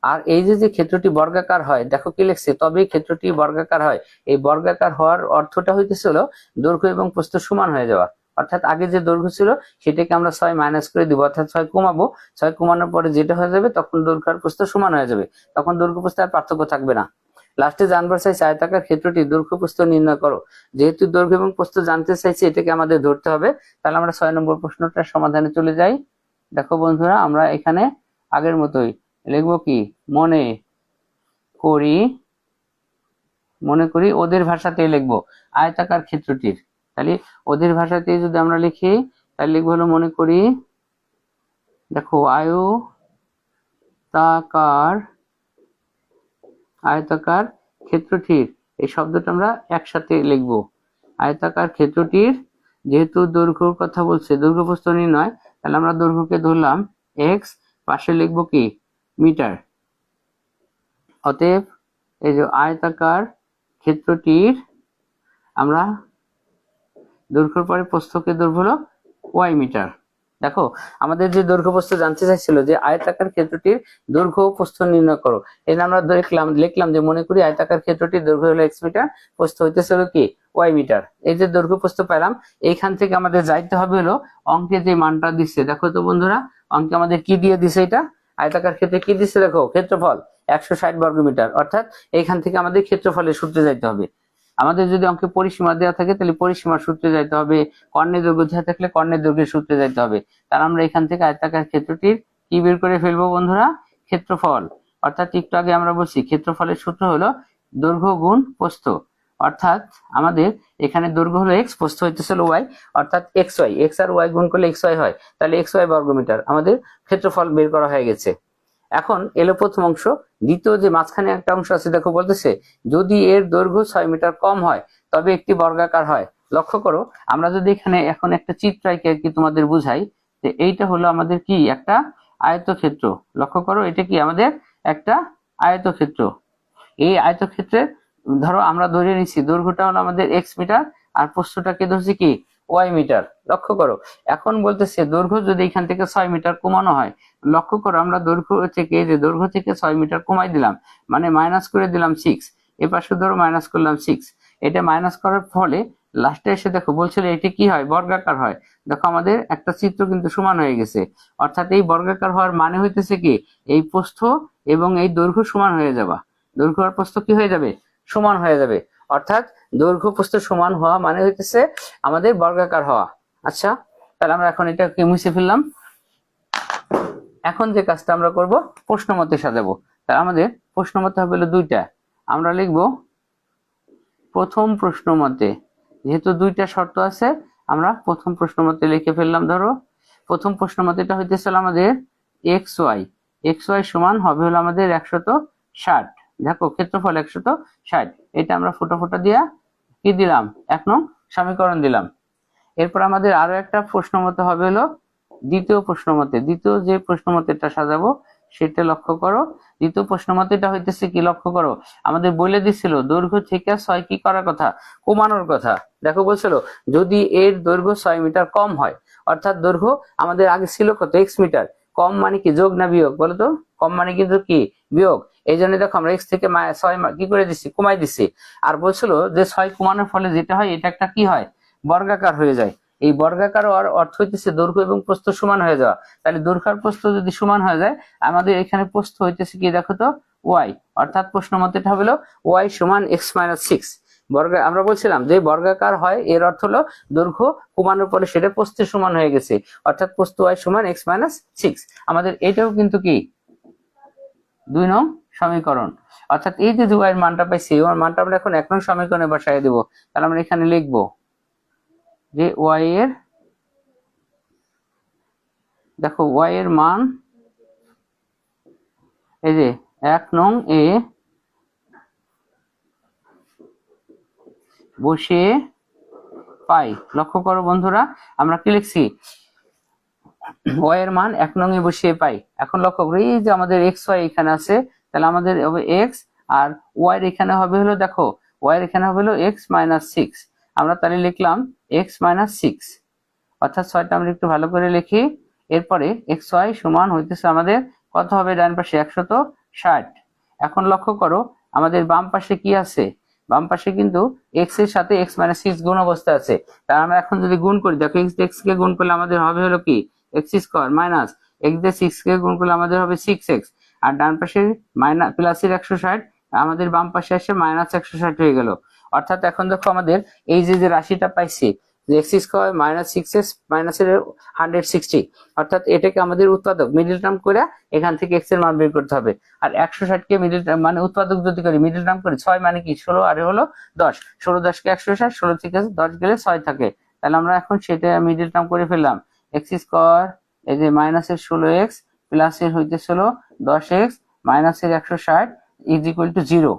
আর এই যে ক্ষেত্রটি বর্গাকার হয়, দেখো কি লিখছে, তবে ক্ষেত্রটি বর্গাকার হয়। এই বর্গাকার হওয়ার অর্থটা হইতেছিল দৈর্ঘ্য এবং প্রস্থ সমান হয়ে যাওয়া। অর্থাৎ আগে যে দৈর্ঘ্য ছিল সেটাকে আমরা 6 মাইনাস করে দিব, অর্থাৎ 6 কমাবো। 6 কমানোর পরে যেটা হয়ে যাবে, তখন দৈর্ঘ্য আর প্রস্থ সমান হয়ে যাবে, তখন দৈর্ঘ্য প্রস্থ আর পার্থক্য থাকবে না। লাস্টে জানবার চাইছে আয়তাকার ক্ষেত্রটি দৈর্ঘ্য প্রস্থ নির্ণয় করো। যেহেতু দৈর্ঘ্য এবং প্রস্থ জানতে চাইছে, এটাকে আমাদের ধরতে হবে। তাহলে আমরা 6 নম্বর প্রশ্নটার সমাধানে চলে যাই। দেখো বন্ধুরা, আমরা এখানে আগের মতোই লিখবো কি, মনে করি ওদের ভাষাতেই লিখবো আয়তাকার ক্ষেত্রটির। তাহলে ওদের ভাষাতে যদি আমরা লিখি, তাহলে লিখবো হলো মনে করি, দেখো আয়তাকার ক্ষেত্রটির, এই শব্দটা আমরা একসাথে লিখবো। আয়তাকার ক্ষেত্রটির, যেহেতু দৈর্ঘ্যর কথা বলছে, দৈর্ঘ্য প্রস্থ নির্ণয়, তাহলে আমরা দৈর্ঘ্যকে ধরলাম এক্স, পাশে লিখবো কি মিটার। অতএব এই যে আয়তাকার ক্ষেত্রটির, আমরা দৈর্ঘ্যের পরে প্রস্থকে ধরবো হলো ওয়াই মিটার। দেখো আমাদের যে দৈর্ঘ্য প্রস্থ জানতে চাইছিল, যে আয়তাকার ক্ষেত্রটির দৈর্ঘ্য প্রস্থ নির্ণয় করো, এটা আমরা লিখলাম যে মনে করি আয়তাকার ক্ষেত্রটির দৈর্ঘ্য হলো এক্স মিটার, প্রস্থ হইতেছিল কি ওয়াই মিটার। এই যে দৈর্ঘ্য প্রস্থ পেলাম, এইখান থেকে আমাদের যাইতে হবে হলো অঙ্কে যে মানটা দিচ্ছে। দেখো তো বন্ধুরা, অঙ্কে আমাদের কি দিয়ে দিছে, এটা আয়তাকার ক্ষেত্রে কি দিচ্ছে, দেখো ক্ষেত্রফল 160 বর্গমিটার, অর্থাৎ এইখান থেকে আমাদের ক্ষেত্রফলের সূত্রে যাইতে হবে। আমাদের যদি অঙ্কে পরিসীমা দেওয়া থাকে, তাহলে পরিসীমার সূত্রে যাইতে হবে, কর্ণের দৈর্ঘ্য দেওয়া থাকলে কর্ণের দৈর্ঘ্যের সূত্রে যাইতে হবে। তাহলে আমরা এখান থেকে আয়তাকার ক্ষেত্রটির কি বের করে ফেলবো বন্ধুরা, ক্ষেত্রফল। অর্থাৎ একটু আগে আমরা বলছি ক্ষেত্রফলের সূত্র হলো দৈর্ঘ্য গুণ প্রস্থ। অর্থাৎ আমাদের এখানে দৈর্ঘ্য হলো এক্স, প্রস্থ হইতেছিল ওয়াই, অর্থাৎ এক্স ওয়াই, এক্স আর ওয়াই গুণ করলে এক্স ওয়াই হয়, তাহলে এক্স ওয়াই বর্গমিটার আমাদের ক্ষেত্রফল বের করা হয়ে গেছে। এখন এলো প্রথম অংশ। দ্বিতীয় যে মাঝখানে একটা অংশ আছে, দেখো বলতেছে যদি এর দৈর্ঘ্য 6 মিটার কম হয়, তবে একটি বর্গাকার হয়। লক্ষ্য করো, আমরা যদি এখানে এখন একটা চিত্র এঁকে কি তোমাদের বুঝাই, যে এইটা হলো আমাদের কি একটা আয়তক্ষেত্র। লক্ষ্য করো, এটা কি আমাদের একটা আয়তক্ষেত্র। এই আয়তক্ষেত্রে ধরো আমরা ধরে নিচ্ছি দৈর্ঘ্যটা হলো আমাদের এক্স মিটার, আর প্রস্থটাকে ধরছি কি ওয়াই মিটার। লক্ষ্য করো, এখন বলতেছে দৈর্ঘ্য যদি এখান থেকে 6 মিটার কমানো হয়, লক্ষ্য করো আমরা দৈর্ঘ্য থেকে, যে দৈর্ঘ্য থেকে 6 মিটার কমাই দিলাম, মানে মাইনাস করে দিলাম 6, এর পাশে ধরো মাইনাস করলাম 6, এটা মাইনাস করার ফলে লাস্টে এসে দেখো বলছিল এটি কি হয়, বর্গাকার হয়। দেখো আমাদের একটা চিত্র কিন্তু সমান হয়ে গেছে, অর্থাৎ এই বর্গাকার হওয়ার মানে হইতেছে কি, এই প্রস্থ এবং এই দৈর্ঘ্য সমান হয়ে যাওয়া। দৈর্ঘ্য আর প্রস্থ কি হয়ে যাবে, সমান হয়ে যাবে। অর্থাৎ দৈর্ঘ্য প্রস্থ সমান হওয়া মানে হইতেছে আমাদের বর্গাকার হওয়া। আচ্ছা, তাহলে আমরা এখন এটাকে মুছে ফেললাম। এখন যে কাজটা আমরা করব, প্রশ্ন মতে সাজাবো। তাহলে আমাদের প্রশ্ন মতে হবে দুইটা, আমরা লিখব প্রথম প্রশ্ন মতে। যেহেতু দুইটা শর্ত আছে, আমরা প্রথম প্রশ্ন মতে লিখে ফেললাম। ধরো প্রথম প্রশ্ন মতে এটা হইতেছিল আমাদের এক্স ওয়াই সমান হবে হলো আমাদের 160। দেখো ক্ষেত্রফল 160, এটা আমরা ফোটা দিয়া কি দিলাম, 1 নং সমীকরণ দিলাম। এরপর আমাদের আরো একটা প্রশ্ন মতে হবে হলো দ্বিতীয় প্রশ্ন মতে। দ্বিতীয় যে প্রশ্ন মতেটা সাজাবো সেটা লক্ষ্য করো। দ্বিতীয় প্রশ্ন মতেটা হইতেছে কি, লক্ষ্য করো আমাদের বলে দিছিল দৈর্ঘ্য থেকে 6 কি করার কথা, কমানোর কথা। দেখো বলছিল যদি এর দৈর্ঘ্য 6 মিটার কম হয়, অর্থাৎ দৈর্ঘ্য আমাদের আগে ছিল কত, এক্স মিটার, কম মানে কি যোগ না বিয়োগ বলো তো, কম মানে কিন্তু কি বিয়োগ। এই জন্য দেখো আমরা x থেকে 6 কি করে দিচ্ছি, কমাই দিচ্ছি। আর বলছিল যে 6 কমানোর ফলে যেটা হয় এটা একটা কি হয়, বর্গাকার হয়ে যায়। এই বর্গাকার অর্থ হইতেছে দৈর্ঘ্য এবং প্রস্থ সমান হয়ে যাওয়া। তাহলে দৈর্ঘ্য আর প্রস্থ যদি সমান হয়ে যায়, আমাদের এখানে প্রস্থ হইতেছে কি দেখো তো, y, অর্থাৎ প্রশ্ন মতে এটা হলো y সমান x - 6। আমরা বলছিলাম যে বর্গাকার হয় এর অর্থ হলো দৈর্ঘ্য কমানোর পরে সেটা প্রস্থের সমান হয়ে গেছে, অর্থাৎ প্রস্থ y সমান x - 6। আমাদের এটাও কিন্তু কি 2 নং সমীকরণ। অর্থাৎ এই যে y এর মানটা পাইছি, ওর মানটা আমরা এখন 1 নং সমীকরণে বসায় দেব। তাহলে আমরা এখানে লিখব যে y এর, দেখো y এর মান এই যে 1 নং এ বসিয়ে পাই। লক্ষ্য করো বন্ধুরা, আমরা কি লিখছি, y এর মান 1 নং এ বসিয়ে পাই। এখন লক্ষ্য করি এই যে আমাদের xy এখানে আছে, তাহলে আমাদের হবে x, আর y এর এখানে হবে হলো, দেখো y এর এখানে হবে হলো x - 6। আমরা তাহলে লিখলাম x - 6, অর্থাৎ 6টা আমরা একটু ভালো করে লিখি। এরপরে xy সমান হইতেছে আমাদের কত হবে, ডান পাশে 160। এখন লক্ষ্য করো আমাদের বাম পাশে কি আছে, বাম পাশে কিন্তু x এর সাথে x - 6 গুণ অবস্থা আছে। তাহলে আমরা এখন যদি গুণ করি, দেখো x কে গুণ করলে আমাদের হবে হলো কি x স্কয়ার মাইনাস x দিয়ে 6 কে গুণ করলে আমাদের হবে 6x, আর ডান পাশে মাইনাস প্লাসের 160 আমাদের বাম পাশে এসে মাইনাস 160 হয়ে গেল। অর্থাৎ এখন দেখো আমাদের এই যে রাশিটা পাইছি যে x স্কয়ার মাইনাস 6x মাইনাসের 160, অর্থাৎ এটাকে আমাদের উৎপাদক মিডল টার্ম করে এখান থেকে x এর মান বের করতে হবে। আর 160 কে মিডল টার্ম মানে উৎপাদক যদি করি, মিডল টার্ম করি 6 মানে কি 16, আর হলো 10, 16 10 কে 160, 16 থেকে 10 গেলে 6 থাকে। তাহলে আমরা এখন সেটা মিডল টার্ম করে ফেললাম, x স্কয়ার এই যে মাইনাসের 16x প্লাসের হইতেছে হলো 10x মাইনাসের 160 ইজ ইকুয়াল টু 0।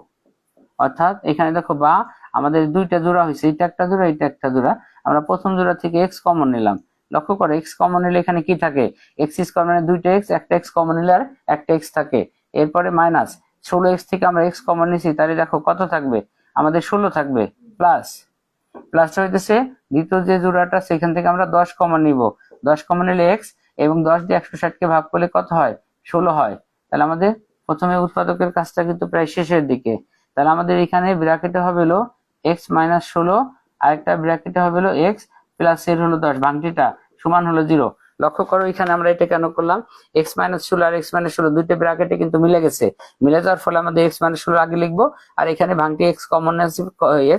অর্থাৎ এখানে দেখো বা আমাদের দুইটা জোড়া হয়েছে, এটা একটা জোড়া এটা একটা জোড়া। আমরা প্রথম জোড়া থেকে x কমন নিলাম। লক্ষ্য করো x কমন নিলে এখানে কি থাকে, x স্কয়ার মানে দুইটা x, একটা x কমন নিলে আর একটা x থাকে। এরপরে মাইনাস 16x থেকে আমরা x কমন নিছি, তাহলে দেখো কত থাকবে, আমাদের 16 থাকবে। প্লাস প্লাসটা হইতেছে দ্বিতীয় যে জোড়াটা, সেখান থেকে আমরা 10 কমন নিব। 10 কমন নিলে x, এবং 10 দিয়ে 160 কে ভাগ করলে কত হয়, 16 হয়। তাহলে আমাদের প্রথমে উৎপাদকের কাজটা কিন্তু প্রায় শেষের দিকে। তাহলে আমাদের এখানে ব্র্যাকেটে হবে হলো x - 16, আর একটা ব্র্যাকেটে হবে হলো x প্লাস এর হলো 10, ভাঙটিটা সমান হলো 0। লক্ষ্য করো এখানে আমরা এটা কেন করলাম, x - 16 আর x - 16 দুইটা ব্র্যাকেটে কিন্তু মিলে গেছে। মিলে যাওয়ার ফলে আমাদের x - 16 আগে লিখবো, আর এখানে ভাঙটি x কমন আছে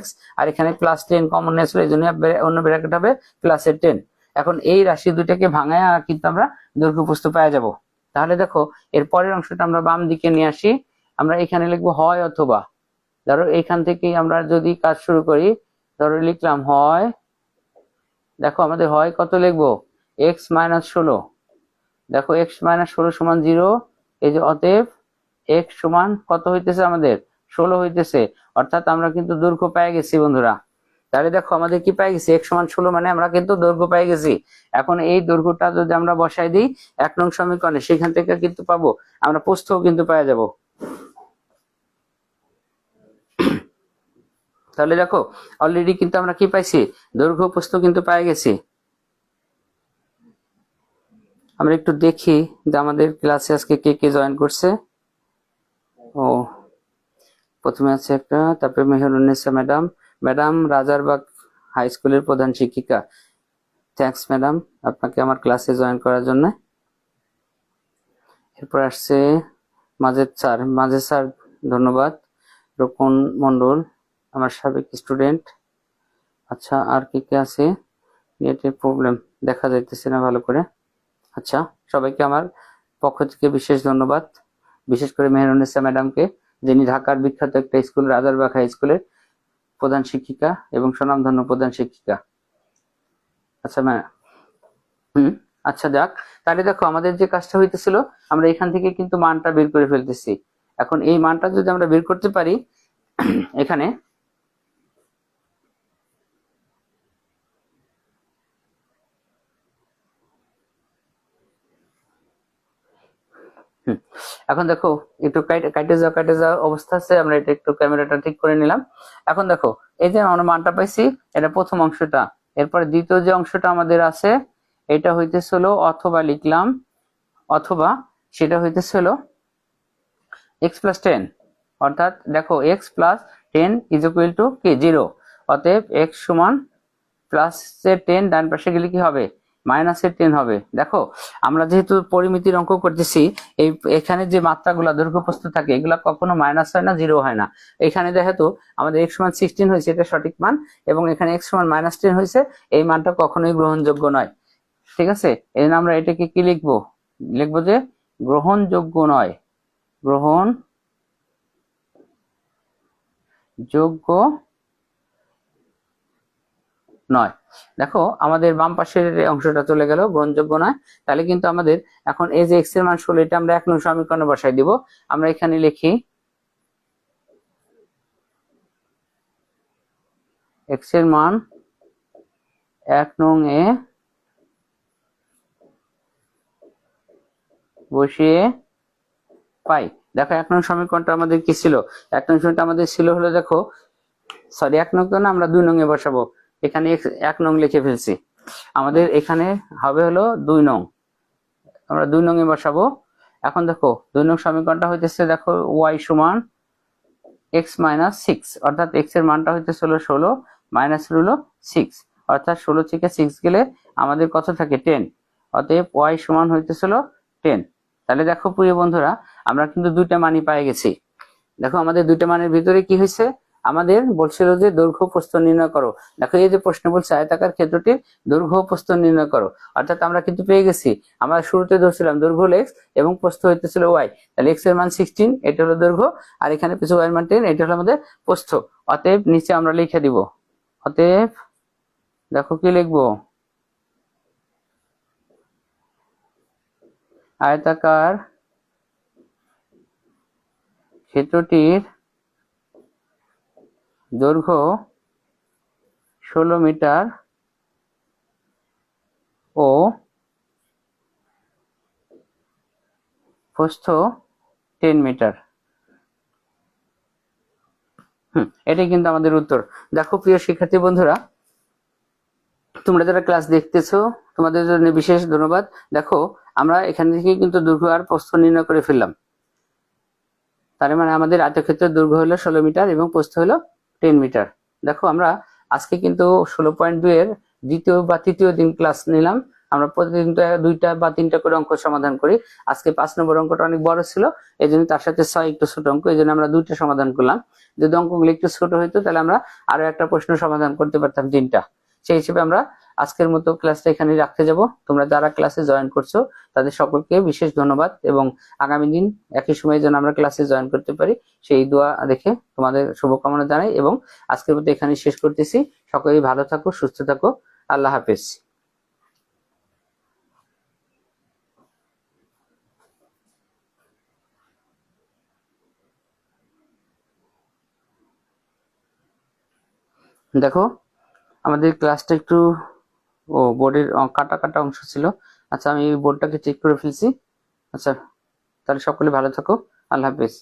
x, আর এখানে প্লাস 10 কমন আছে, এই জন্য অন্য ব্র্যাকেট হবে প্লাস এর 10। এখন এই রাশি দুইটাকে ভাঙায় কিন্তু আমরা দৈর্ঘ্য প্রস্থ পেয়ে যাব। তাহলে দেখো এর পরের অংশটা আমরা বাম দিকে নিয়ে আসি। আমরা এখানে লিখবো হয় অথবা। ধরো এখান থেকেই আমরা যদি কাজ শুরু করি, ধরো লিখলাম হয়, দেখো আমাদের হয় কত লিখবো, x - 16। দেখো x - 16 সমান 0। এই যে অতএব x সমান কত হইতেছে, আমাদের 16 হইতেছে। অর্থাৎ আমরা কিন্তু দৈর্ঘ্য পেয়ে গেছি বন্ধুরা। তাহলে দেখো আমাদের কি পেয়ে গেছি, x সমান 16 মানে আমরা কিন্তু দৈর্ঘ্য পেয়ে গেছি। এখন এই দৈর্ঘ্যটা যদি আমরা বসাই দিই 1 নং সমীকরণে, সেখান থেকে কিন্তু পাবো আমরা প্রস্থও কিন্তু পেয়ে যাব। তাহলে দেখো অলরেডি কিন্তু আমরা কি পাইছি, দৈর্ঘ্য প্রস্থ কিন্তু পেয়ে গেছি। আমরা একটু দেখি যে আমাদের ক্লাসে আজকে কে কে জয়েন করছে। ও প্রথমে আছে একটা, তারপরে Mehrunnesa madam, madam Rajarbagh high স্কুলের প্রধান শিক্ষিকা। থ্যাঙ্কস ম্যাডাম আপনাকে আমার ক্লাসে জয়েন করার জন্য। এরপর আসছে মাজেদ স্যার ধন্যবাদ। রোকন মন্ডল আমার সাবেক স্টুডেন্ট। আচ্ছা আর কে কে আছে, নেটের প্রবলেম দেখা যাইতেছে না ভালো করে। আচ্ছা সবাইকে আমার পক্ষ থেকে বিশেষ ধন্যবাদ, বিশেষ করে মেহরুন্নেসা ম্যাডামকে, যিনি ঢাকার বিখ্যাত একটা স্কুল রাজারবাগ হাই স্কুলের প্রধান শিক্ষিকা এবং স্বনামধন্য প্রধান শিক্ষিকা। আচ্ছা আচ্ছা যাক, তাহলে দেখো আমাদের যে কাজটা হইতেছিল, আমরা এখান থেকে কিন্তু মানটা বের করে ফেলতেছি। এখন এই মানটা যদি আমরা বের করতে পারি, এখানে এখন দেখো একটু কাটে যাওয়া অবস্থা আছে, আমরা এটা একটু ক্যামেরাটা ঠিক করে নিলাম। এখন দেখো এই যে আমরা মানটা পাইছি, এটা প্রথম অংশটা। এরপরে দ্বিতীয় যে অংশটা আমাদের আছে, এটা হইতেছিল অথবা লিখলাম, অথবা সেটা হইতেছিল এক্স প্লাস 10, অর্থাৎ দেখো x plus 10 is equal to কি 0। অতএব এক্স সমান প্লাসের 10 ডান পাশে গেলে কি হবে মাইনাসের 10 হবে। দেখো আমরা যেহেতু পরিমিতির অঙ্ক করতেছি, এখানে যে মাত্রাগুলো দৈর্ঘ্য প্রস্থ থাকে এগুলা কখনো মাইনাস হয় না, জিরো হয় না। এখানে যেহেতু আমাদের এক্স সমান 16 হয়েছে, এটা সঠিক মান, এবং এখানে এক্স সমান -10 হয়েছে, এই মানটা কখনোই গ্রহণযোগ্য নয়। ঠিক আছে, এই জন্য আমরা এটাকে কি লিখবো, লিখবো যে গ্রহণযোগ্য নয়, গ্রহণযোগ্য নয়। দেখো আমাদের বাম পাশের অংশটা চলে গেল, গ্রহণযোগ্য নয়। তাহলে কিন্তু আমাদের এখন এই যে এক্স এর মান 16, এটা আমরা 1 নং সমীকরণে বসাই দিব। আমরা এখানে লিখি এক্স এর মান 1 নং এ বসিয়ে পাই। দেখো 1 নং সমীকরণটা আমাদের কি ছিল, 1 নং সমীকরণটা আমাদের ছিল হলো, দেখো সরি 1 নং তো না, আমরা 2 নং এ বসাবো। এখানে 1 নং লিখে ফেলছি, আমাদের এখানে হবে হলো 2 নং, আমরা 2 নং এ বসাবো। এখন দেখো 2 নং সমীকরণটা হইতেছে, দেখো y সমান x মাইনাস 6, অর্থাৎ x এর মানটা হইতেছে হলো 16 মাইনাস হলো 6, অর্থাৎ 16 থেকে 6 গেলে আমাদের কত থাকে 10। অতএব y সমান হইতেছে হলো 10। তাহলে দেখো প্রিয় বন্ধুরা, আমরা কিন্তু দুইটা মানই পেয়ে গেছি। দেখো আমাদের দুইটা মানের ভিতরে কি হয়েছে, আমাদের বলছিল যে দৈর্ঘ্য প্রস্থ নির্ণয় করো। দেখো এই যে প্রশ্ন বলছে আয়তাকার ক্ষেত্রটির দৈর্ঘ্য প্রস্থ নির্ণয় করো, অর্থাৎ আমরা কিন্তু পেয়ে গেছি। আমরা শুরুতে ধরছিলাম দৈর্ঘ্য হলো এক্স এবং প্রস্থ হইতেছিল ওয়াই। তাহলে এক্স এর মান 16, এটা হলো দৈর্ঘ্য, আর এখানে পিছু ওয়াই এর মান 10, এটা হলো আমাদের প্রস্থ। অতএব নিচে আমরা লিখে দিব, অতএব দেখো কি লিখবো, আয়তাকার ক্ষেত্রটির দৈর্ঘ্য 16 মিটার ও প্রস্থ 10 মিটার। এটাই কিন্তু আমাদের উত্তর। দেখো প্রিয় শিক্ষার্থী বন্ধুরা, তোমরা যারা ক্লাস দেখতেছো তোমাদের জন্য বিশেষ ধন্যবাদ। দেখো আমরা এখান থেকে কিন্তু দৈর্ঘ্য আর প্রস্থ নির্ণয় করে ফেললাম। তার মানে আমাদের আয়তক্ষেত্রের দৈর্ঘ্য হলো 16 মিটার এবং প্রস্থ হলো 10 মিটার। দেখো আমরা আজকে কিন্তু 16.2 এর দ্বিতীয় বা তৃতীয় দিন ক্লাস নিলাম। আমরা প্রতিদিন 2টা বা 3টা করে অঙ্ক সমাধান করি। আজকে 5 নম্বর অঙ্কটা অনেক বড় ছিল, এই জন্য তার সাথে 6 একটু ছোট অঙ্ক, এই জন্য আমরা 2টা সমাধান করলাম। যদি অঙ্কগুলো একটু ছোট হইতো তাহলে আমরা আরো একটা প্রশ্ন সমাধান করতে পারতাম 3টা। সেই হিসেবে আমরা আজকের মতো ক্লাসটা এখানে রাখতে যাব। তোমরা যারা ক্লাসে জয়েন করছো তাদের সকলকে বিশেষ ধন্যবাদ, এবং আগামী দিন একই সময়ে যেন আমরা ক্লাসে জয়েন করতে পারি সেই দোয়া রেখে তোমাদের শুভকামনা জানাই, এবং আজকের মতো এখানে শেষ করতেছি। সকলেই ভালো থাকো, সুস্থ থাকো, আল্লাহ হাফেজ। দেখো আমাদের ক্লাসটা একটু বোর্ডের কাটা কাটা অংশ ছিল। আচ্ছা আমি বোর্ডটাকে চেক করে ফেলছি। আচ্ছা তাহলে সকলে ভালো থাকো, আল্লাহ হাফেজ।